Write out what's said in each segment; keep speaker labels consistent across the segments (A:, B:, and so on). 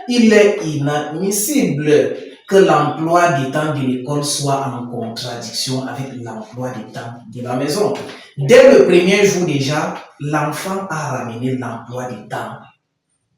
A: Il est inadmissible que l'emploi du temps de l'école soit en contradiction avec l'emploi du temps de la maison. Dès le premier jour déjà, l'enfant a ramené l'emploi du temps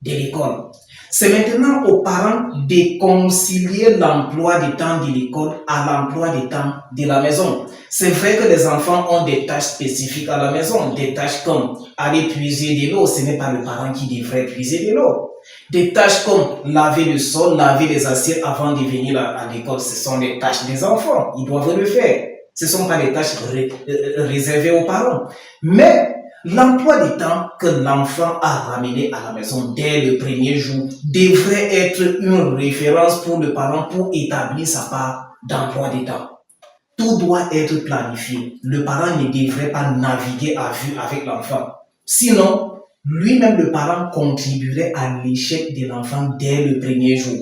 A: de l'école. C'est maintenant aux parents de concilier l'emploi du temps de l'école à l'emploi du temps de la maison. C'est vrai que les enfants ont des tâches spécifiques à la maison, des tâches comme aller puiser de l'eau, ce n'est pas le parent qui devrait puiser de l'eau. Des tâches comme laver le sol, laver les assiettes avant de venir à l'école, ce sont les tâches des enfants, ils doivent le faire. Ce ne sont pas les tâches réservées aux parents. Mais l'emploi du temps que l'enfant a ramené à la maison dès le premier jour devrait être une référence pour le parent pour établir sa part d'emploi du temps. Tout doit être planifié. Le parent ne devrait pas naviguer à vue avec l'enfant. Sinon, lui-même, le parent, contribuerait à l'échec de l'enfant dès le premier jour.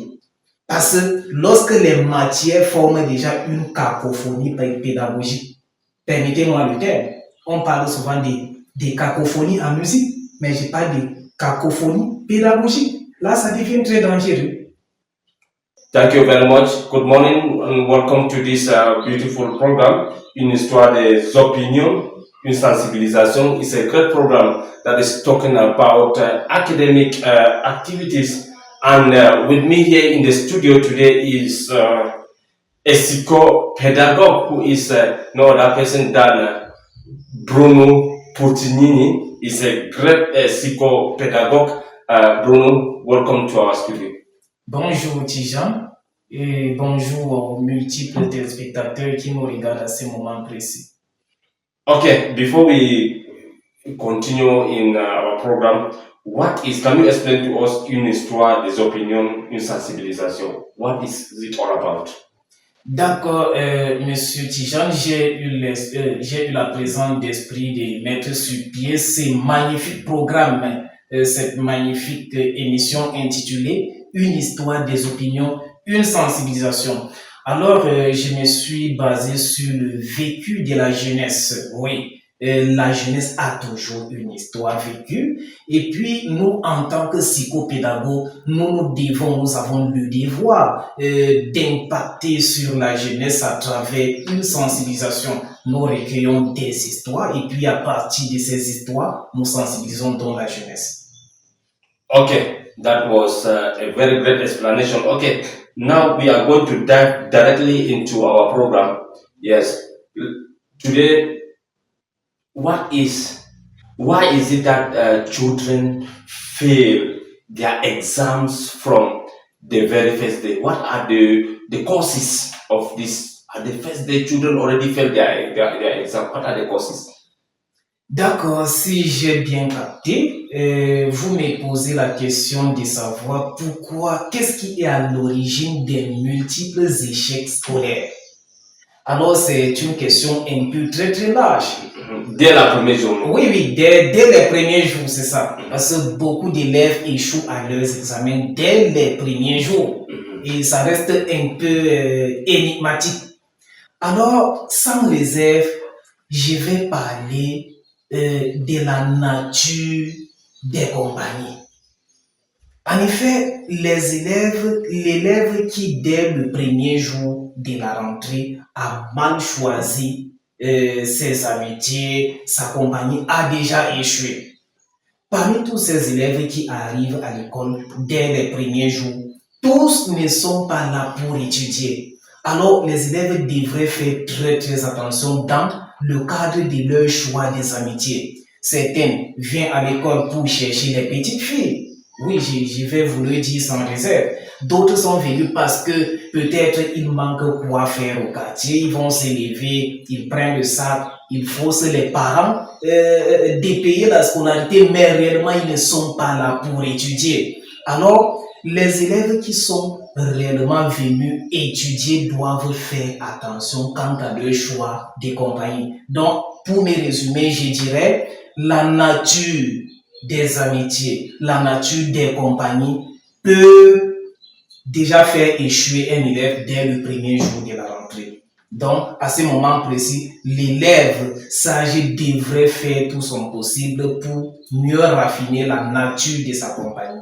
A: Parce que lorsque les matières forment déjà une cacophonie pédagogique, permettez-moi le terme, on parle souvent des cacophonies en musique, mais je parle de cacophonie pédagogique. Là, ça devient très dangereux.
B: Thank you very much. Good morning and welcome to this beautiful program, Une histoire des opinions, une sensibilisation. It's a great program that is talking about academic activities. And with me here in the studio today is a psychopedagogue who is no other person than Bruno Portinini. He's a great psychopedagogue. Bruno, welcome to our studio.
A: Bonjour Tijan et bonjour aux multiples téléspectateurs qui nous regardent à ce moment précis.
B: Okay, before we continue in our program, can you explain to us une histoire des opinions, une sensibilisation? What is it all about?
A: D'accord, Monsieur Tijan, j'ai eu la présence d'esprit de mettre sur pied ce magnifique programme, cette magnifique émission intitulée Une histoire des opinions, une sensibilisation. Alors, je me suis basé sur le vécu de la jeunesse. Oui, la jeunesse a toujours une histoire vécue. Et puis, nous, en tant que psychopédagogues, nous avons le devoir d'impacter sur la jeunesse à travers une sensibilisation. Nous recueillons des histoires et puis à partir de ces histoires, nous sensibilisons dans la jeunesse.
B: Okay. That was a very great explanation. Okay, now we are going to dive directly into our program. Yes, today, why is it that children fail their exams from the very first day? What are the causes of this? At the first day, children already fail their exam. What are the causes?
A: D'accord, si j'ai bien capté, vous me posez la question de savoir qu'est-ce qui est à l'origine des multiples échecs scolaires. Alors, c'est une question un peu très très large.
B: Dès la première journée.
A: Oui, dès les premiers jours, c'est ça. Parce que beaucoup d'élèves échouent à leurs examens dès les premiers jours. Et ça reste un peu énigmatique. Alors, sans réserve, je vais parler de la nature des compagnies. En effet, l'élève qui dès le premier jour de la rentrée a mal choisi ses amitiés, sa compagnie a déjà échoué. Parmi tous ces élèves qui arrivent à l'école dès les premiers jours, tous ne sont pas là pour étudier. Alors, les élèves devraient faire très très attention dans le cadre de leur choix des amitiés. Certains viennent à l'école pour chercher les petites filles. Oui, je vais vous le dire sans réserve. D'autres sont venus parce que peut-être il manque quoi faire au quartier. Ils vont se lever, ils prennent le sac, ils forcent les parents de payer la scolarité, mais réellement ils ne sont pas là pour étudier. Alors, les élèves qui sont réellement venus étudier doivent faire attention quant à leur choix de compagnie. Donc, pour me résumer, je dirais la nature des amitiés, la nature des compagnies peut déjà faire échouer un élève dès le premier jour de la rentrée. Donc, à ce moment précis, l'élève sage devrait faire tout son possible pour mieux raffiner la nature de sa compagnie.